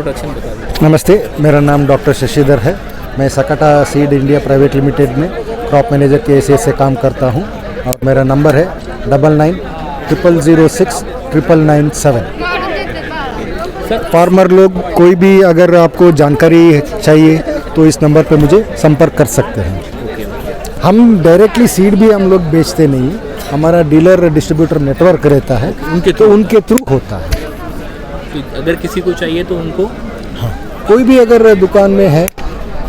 Introduction बता दीजिए। नमस्ते, मेरा नाम डॉक्टर शशिधर है। मैं Sakata seed India private limited में क्रॉप मैनेजर के एसीएस से काम करता हूं और मेरा नंबर है 9990069997। फार्मर लोग कोई भी अगर आपको जानकारी चाहिए तो इस नंबर पे मुझे संपर्क कर सकते हैं। हम डायरेक्टली सीड भी हम लोग बेचते नहीं, हमारा डीलर डिस्ट्रीब्यूटर नेटवर्क रहता है, उनके थ्रू होता है। तो अगर किसी को चाहिए तो उनको, हाँ, कोई भी अगर दुकान में है,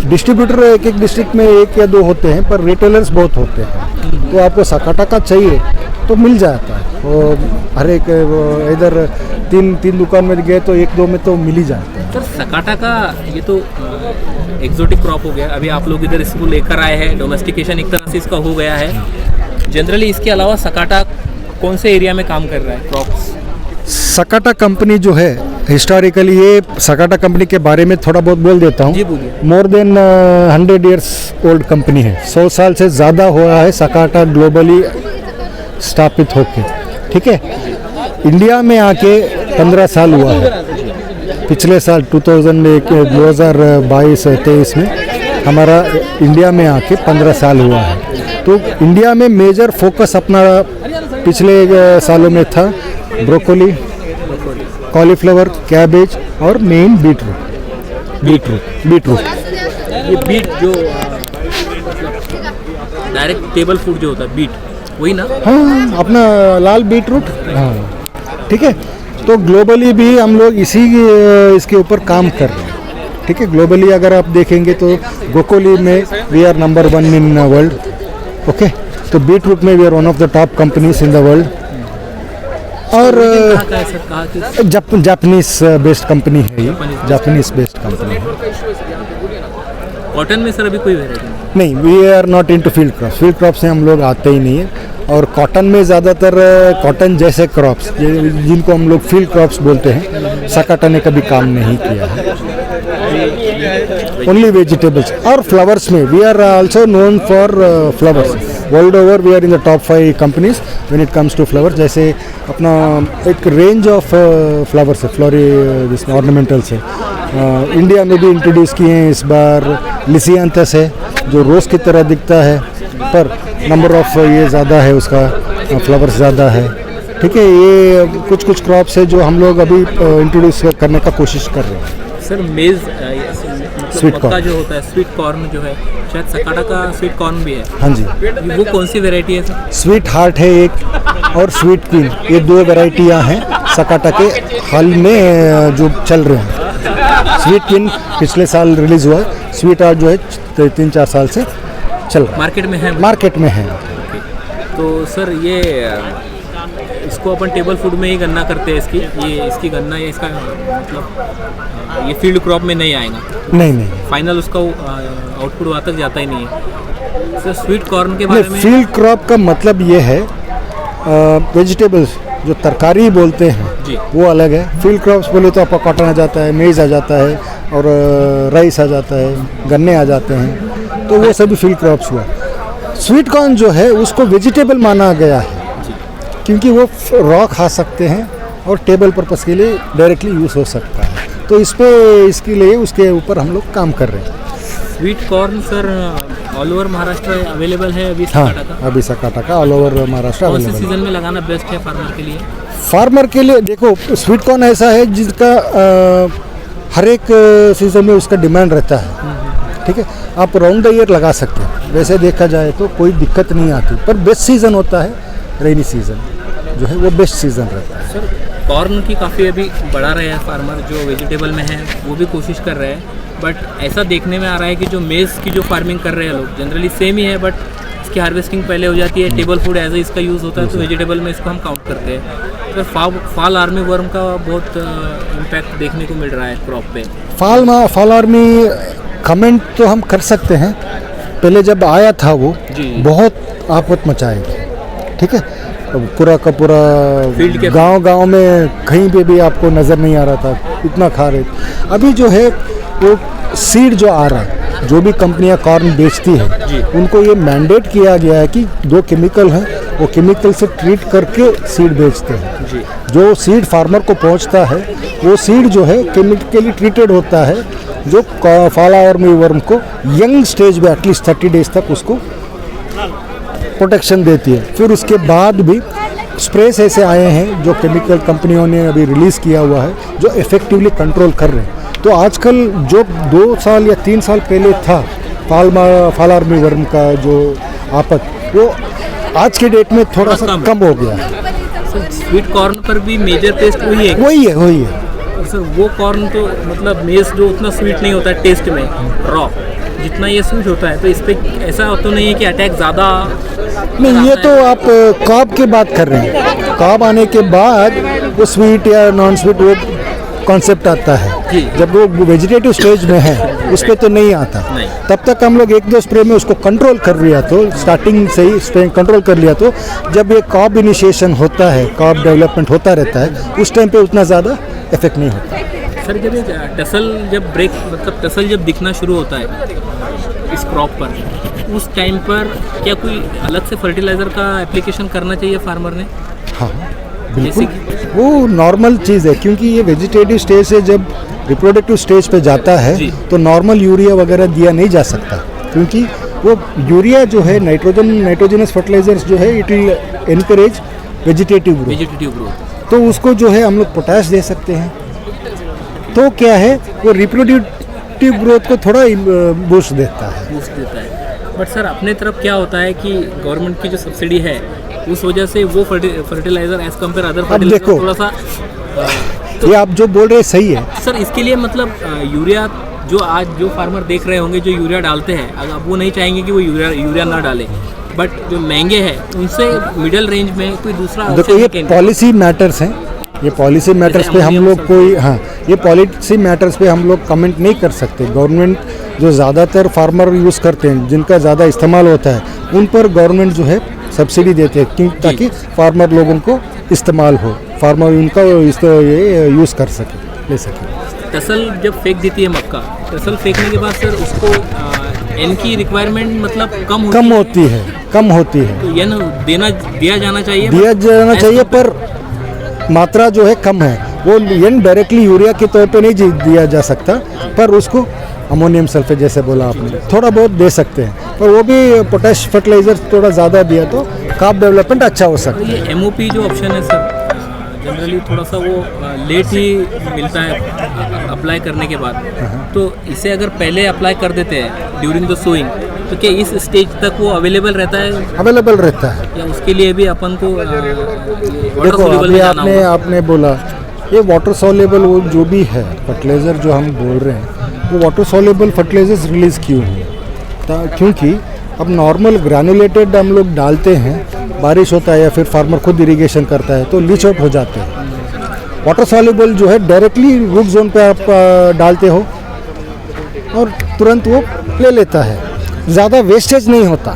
डिस्ट्रीब्यूटर एक एक डिस्ट्रिक्ट में 1 या 2 होते हैं, पर रिटेलर्स बहुत होते हैं। तो आपको सकाटा का चाहिए तो मिल जाता है। वो हर एक इधर 3 दुकान में गए तो 1-2 में तो मिल ही जाता है। सर सकाटा का ये तो एक्जोटिक क्रॉप हो गया, अभी आप लोग इधर इसको लेकर आए हैं, डोमेस्टिकेशन एक तरह से इसका हो गया है। जनरली इसके अलावा सकाटा कौन से एरिया में काम कर रहा है क्रॉप्स? सकाटा कंपनी जो है हिस्टोरिकली, ये सकाटा कंपनी के बारे में थोड़ा बहुत बोल देता हूँ। जी बोलिए। More than 100 years old company है। 100 साल से ज़्यादा हुआ है सकाटा ग्लोबली स्थापित होके। ठीक है, इंडिया में आके 15 साल हुआ है। पिछले साल 2022-23 में हमारा इंडिया में आके 15 साल हुआ है। तो इंडिया में मेजर फोकस अपना पिछले सालों में था ब्रोकोली, कॉलीफ्लावर, कैबेज और मेन बीटरूट। ये बीट जो डायरेक्ट टेबल फूड जो होता है बीट, वही ना? हाँ, अपना लाल बीटरूट। हाँ, ठीक है। तो ग्लोबली भी हम लोग इसके ऊपर काम कर रहे हैं। ठीक है, ग्लोबली अगर आप देखेंगे तो ब्रोकोली में we are number 1 in world. Okay, तो बीटरूट में we are one of the top companies in the world. और जापानीज बेस्ड कंपनी है ये, जापानीज बेस्ड कंपनी है। कॉटन में सर अभी कोई वैरायटी नहीं, we are not into field crops. Field crops से हम लोग आते ही नहीं है। और कॉटन में ज़्यादातर कॉटन जैसे क्रॉप्स जिनको हम लोग फील्ड क्रॉप्स बोलते हैं, सकाटा ने कभी काम नहीं किया है। ओनली वेजिटेबल्स और फ्लावर्स में we are also known for flowers. World over we are in the top 5 companies when it comes to flowers. जैसे अपना एक रेंज ऑफ फ्लावर्स है, जिसमें ऑर्नामेंटल्स है, इंडिया में भी इंट्रोड्यूस किए हैं इस बार। लिसियांथस है जो रोज़ की तरह दिखता है, पर नंबर ऑफ ये ज़्यादा है, उसका फ्लावर्स ज़्यादा है। ठीक है, ये कुछ क्रॉप्स है जो हम लोग अभी इंट्रोड्यूस करने का कोशिश कर रहे हैं। सर मेज स्वीट कॉर्न जो होता है, स्वीट कॉर्न जो है, शायद सकाटा का स्वीट कॉर्न भी है। हाँ जी। वो कौन सी वैरायटी है सर? स्वीट हार्ट है एक, और स्वीट क्वीन, ये 2 वैरायटियाँ हैं सकाटा के हाल में जो चल रहे हैं। स्वीट क्वीन पिछले साल रिलीज़ हुआ है, स्वीट हार्ट जो है 3-4 साल से चल रहा है, मार्केट में है। तो सर ये इसको अपन टेबल फूड में ही गन्ना करते हैं, इसकी गन्ना या इसका मतलब ये फील्ड क्रॉप में नहीं आएगा? नहीं, फाइनल उसका आउटपुट वहाँ तक जाता ही नहीं है। सर स्वीट कॉर्न के बारे में, फील्ड क्रॉप का मतलब ये है वेजिटेबल्स जो तरकारी बोलते हैं जी, वो अलग है। फील्ड क्रॉप्स बोले तो आपका कॉटन आ जाता है, मेज़ आ जाता है, और राइस आ जाता है, गन्ने आ जाते हैं, तो वो सभी फील्ड क्रॉप्स हुआ। स्वीट कॉर्न जो है उसको वेजिटेबल माना गया है क्योंकि वो रॉ खा सकते हैं और टेबल पर्पस के लिए डायरेक्टली यूज़ हो सकता है। तो इसके लिए उसके ऊपर हम लोग काम कर रहे हैं। Sweet corn sir all over Maharashtra available है अभी? हाँ, सकाटा का अभी सकाटा का ऑल ओवर महाराष्ट्र कौन से अवेलेबल। सीजन में लगाना बेस्ट है फार्मर के लिए? फार्मर के लिए देखो, स्वीट कॉर्न ऐसा है जिसका हर एक सीज़न में उसका डिमांड रहता है। ठीक है, आप राउंड द ईयर लगा सकते हैं। वैसे देखा जाए तो कोई दिक्कत नहीं आती, पर बेस्ट सीज़न होता है रेनी सीज़न जो है, वो बेस्ट सीज़न रहता है। सर कॉर्न की काफ़ी अभी बढ़ा रहे हैं फार्मर, जो वेजिटेबल में है वो भी कोशिश कर रहे हैं, बट ऐसा देखने में आ रहा है कि जो मेज़ की जो फार्मिंग कर रहे हैं लोग जनरली सेम ही है, बट इसकी हार्वेस्टिंग पहले हो जाती है, टेबल फूड एज इसका यूज़ होता है, तो वेजिटेबल में इसको हम काउंट करते हैं। तो फाल आर्मी वर्म का बहुत इम्पैक्ट देखने को मिल रहा है क्रॉप पे। फाल आर्मी कमेंट तो हम कर सकते हैं, पहले जब आया था वो बहुत आफत मचाएगी। ठीक है, पूरा का पूरा गांव में कहीं पे भी आपको नज़र नहीं आ रहा था, इतना खा रहे थे। अभी जो है वो सीड जो आ रहा है, जो भी कंपनियां कॉर्न बेचती है, उनको ये मैंडेट किया गया है कि 2 केमिकल हैं वो केमिकल से ट्रीट करके सीड बेचते हैं। जी। जो सीड फार्मर को पहुंचता है वो सीड जो है केमिकली ट्रीटेड होता है, जो फ्लावर वर्म को यंग स्टेज में एटलीस्ट 30 डेज तक उसको प्रोटेक्शन देती है। फिर उसके बाद भी स्प्रेस ऐसे आए हैं जो केमिकल कंपनियों ने अभी रिलीज़ किया हुआ है, जो इफ़ेक्टिवली कंट्रोल कर रहे हैं। तो आजकल जो 2 साल या 3 साल पहले था फॉल आर्मी वर्म का जो आपत, वो आज के डेट में थोड़ा सा कम हो गया है। सर स्वीट कॉर्न पर भी मेजर पेस्ट वही है? वही है। और सर वो कॉर्न तो मतलब मेज़ जो उतना स्वीट नहीं होता है टेस्ट में रॉ, जितना ये स्वीट होता है, तो इस पर ऐसा तो नहीं है कि अटैक ज़्यादा नहीं। ये तो आप कॉब की बात कर रहे हैं। कॉब आने के बाद वो स्वीट या नॉन स्वीट वो कॉन्सेप्ट आता है। जी। जब वो वेजिटेटिव स्टेज में है उस पर तो नहीं आता। नहीं। तब तक हम लोग 1-2 स्प्रे में उसको कंट्रोल कर लिया, तो स्टार्टिंग से ही स्प्रे कंट्रोल कर लिया, तो जब ये कॉब इनिशिएशन होता है, कॉब डेवलपमेंट होता रहता है, उस टाइम पे उतना ज़्यादा इफेक्ट नहीं होता। सर जब ये टसल जब ब्रेक मतलब टसल जब दिखना शुरू होता है इस क्रॉप पर, उस टाइम पर क्या कोई अलग से फर्टिलाइज़र का एप्लीकेशन करना चाहिए फार्मर ने? हाँ बिल्कुल, वो नॉर्मल चीज़ है, क्योंकि ये वेजिटेटिव स्टेज से जब रिप्रोडक्टिव स्टेज पे जाता है तो नॉर्मल यूरिया वगैरह दिया नहीं जा सकता, क्योंकि वो यूरिया जो है नाइट्रोजनस फर्टिलाइजर्स जो है it will encourage vegetative growth. तो उसको जो है हम लोग पोटाश दे सकते हैं, तो क्या है वो रिप्रोडक्टिव ग्रोथ को थोड़ा बूस्ट देता है। बट सर अपने तरफ क्या होता है कि गवर्नमेंट की जो सब्सिडी है उस वजह से वो fertiliser as compare other fertiliser थोड़ा सा ये आप जो बोल रहे हैं सही है सर। इसके लिए मतलब यूरिया जो आज जो फार्मर देख रहे होंगे जो यूरिया डालते हैं, अगर अब वो नहीं चाहेंगे कि वो यूरिया ना डाले, बट जो महंगे हैं उनसे मिडिल रेंज में कोई दूसरा देखो ये पॉलिसी मैटर्स हैं, ये पॉलिसी मैटर्स पे हम लोग कोई ये पॉलिसी मैटर्स पे हम लोग कमेंट नहीं कर सकते। गवर्नमेंट जो ज़्यादातर फार्मर यूज़ करते हैं, जिनका ज़्यादा इस्तेमाल होता है, उन पर गवर्नमेंट जो है सब्सिडी देते हैं ताकि फार्मर लोगों को इस्तेमाल हो, फार्मर उनका ये यूज़ कर सके, ले सके। टसल जब फेंक देती है मक्का, टसल फेंकने के बाद सर उसको एन की रिक्वायरमेंट मतलब कम होती है तो एन दिया जाना चाहिए, पर मात्रा जो है कम है। वो एन डायरेक्टली यूरिया के तौर पे नहीं दिया जा सकता, पर उसको अमोनियम सल्फेट जैसे बोला आपने थोड़ा बहुत दे सकते हैं, पर वो भी पोटैश फर्टिलाइजर थोड़ा ज़्यादा दिया तो क्रॉप डेवलपमेंट अच्छा हो सकता है। ये एमओपी जो ऑप्शन है सर जनरली थोड़ा सा वो लेट ही मिलता है अप्लाई करने के बाद, तो इसे अगर पहले अप्लाई कर देते हैं ड्यूरिंग द सोइंग, तो क्या इस स्टेज तक वो अवेलेबल रहता है या उसके लिए भी अपन को देखो अभी आपने बोला ये वाटर सॉल्युबल वो जो भी है फर्टिलाइज़र जो हम बोल रहे हैं, वो वाटर सॉल्युबल फर्टिलाइजर्स रिलीज़ क्यों हुए? क्योंकि अब नॉर्मल ग्रैनुलेटेड हम लोग डालते हैं, बारिश होता है या फिर फार्मर खुद इरिगेशन करता है तो लीच आउट हो जाते हैं। वाटर सॉल्युबल जो है डायरेक्टली रूट जोन पे आप डालते हो और तुरंत वो ले लेता है, ज़्यादा वेस्टेज नहीं होता,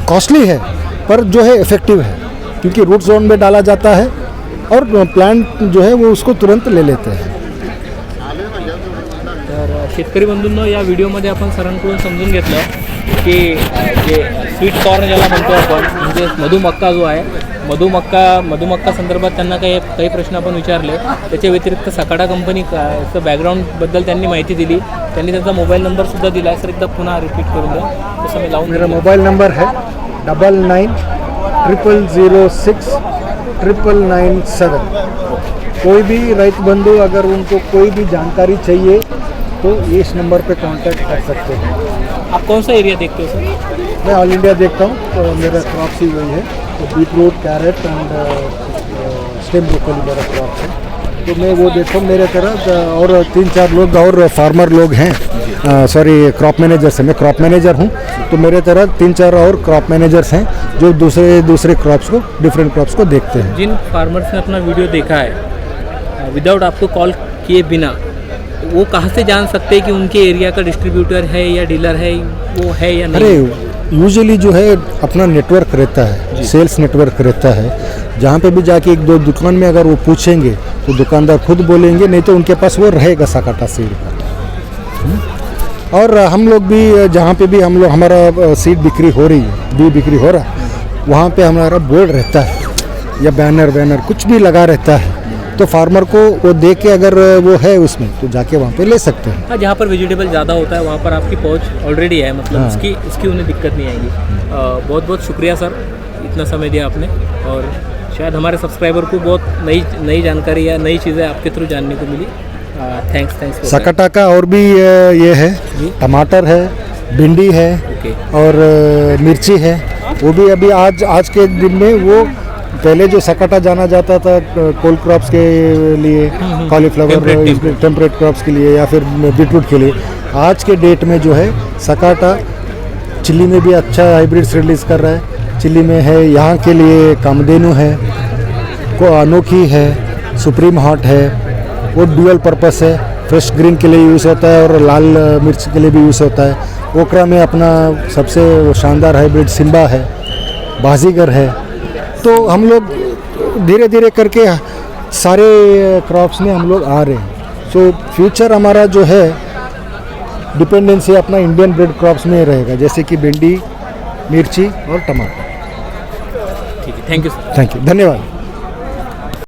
कॉस्टली है पर जो है इफ़ेक्टिव है, क्योंकि रूट जोन में डाला जाता है और प्लांट जो है वो उसको तुरंत ले लेते हैं। तर शेतकरी बंधूंनो या व्हिडिओमध्ये आपण सरांकडून समजून घेतलं की जे स्वीट कॉर्न ज्याला म्हणतो आपण, म्हणजे मधुमक्का जो आहे, मधुमक्का संदर्भात त्यांना काही प्रश्न आपण विचारले। त्याच्या व्यतिरिक्त सकाडा कंपनीचं बॅकग्राऊंडबद्दल त्यांनी माहिती दिली, त्यांनी त्यांचा मोबाईल नंबरसुद्धा दिला आहे। सर एकदा पुन्हा रिपीट करून द्या, तसं मी लावून। मेरा मोबाइल नंबर है 9900069997। कोई भी रೈತ बंधु अगर उनको कोई भी जानकारी चाहिए तो इस नंबर पे कांटेक्ट कर सकते हैं। आप कौन सा एरिया देखते हो सर? मैं ऑल इंडिया देखता हूँ, तो मेरा क्रॉप्स ही वही है, तो beetroot, carrot and stem broccoli मेरा क्रॉप्स है, तो मैं वो देखता हूँ। मेरे तरह और 3-4 लोग और फार्मर लोग हैं, सॉरी क्रॉप मैनेजर्स हैं, मैं क्रॉप मैनेजर हूँ, तो मेरे तरह 3-4 और क्रॉप मैनेजर्स हैं जो दूसरे क्रॉप्स को, डिफरेंट क्रॉप्स को देखते हैं। जिन फार्मर्स ने अपना वीडियो देखा है विदाउट आपको कॉल किए बिना, वो कहाँ से जान सकते हैं कि उनके एरिया का डिस्ट्रीब्यूटर है या डीलर है, वो है या नहीं? अरे यूजुअली जो है अपना नेटवर्क रहता है, सेल्स नेटवर्क रहता है, जहाँ पे भी जाके 1-2 दुकान में अगर वो पूछेंगे तो दुकानदार खुद बोलेंगे, नहीं तो उनके पास वो रहेगा सकाटा सीड का। और हम लोग भी जहाँ पे भी हम लोग हमारा सीड बिक्री हो रही है, बी बिक्री हो रहा है, वहाँ पे हमारा बोर्ड रहता है या बैनर कुछ भी लगा रहता है, तो फार्मर को वो देख के अगर वो है उसमें तो जाके वहाँ पे ले सकते हैं। हाँ, जहाँ पर वेजिटेबल ज़्यादा होता है वहाँ पर आपकी पहुँच ऑलरेडी है, मतलब हाँ। इसकी उन्हें दिक्कत नहीं आएगी। बहुत बहुत शुक्रिया सर, इतना समय दिया आपने, और शायद हमारे सब्सक्राइबर को बहुत नई जानकारी या नई चीज़ें आपके थ्रू जानने को मिली। थैंक्स। सकाटा का और भी ये है, जी। टमाटर है, भिंडी है ओके। और मिर्ची है। वो भी अभी आज के दिन में, वो पहले जो सकाटा जाना जाता था कोल्ड क्रॉप्स के लिए, कॉलीफ्लावर टेम्परेट क्रॉप्स के लिए या फिर बीटरूट के लिए, आज के डेट में जो है सकाटा चिल्ली में भी अच्छा हाइब्रिड्स रिलीज़ कर रहा है। चिल्ली में है, यहाँ के लिए कामधेनु है, को अनोखी है, सुप्रीम हॉट है, वो ड्यूअल पर्पस है, फ्रेश ग्रीन के लिए यूज़ होता है और लाल मिर्च के लिए भी यूज़ होता है। ओकरा में अपना सबसे शानदार हाइब्रिड सिम्बा है, बाजीगर है। तो हम लोग धीरे धीरे करके सारे क्रॉप्स में हम लोग आ रहे हैं। सो फ्यूचर हमारा जो है डिपेंडेंसी अपना इंडियन ब्रेड क्रॉप्स में रहेगा, जैसे कि भिंडी, मिर्ची और टमाटर। ठीक है, thank you sir. Thank you, धन्यवाद।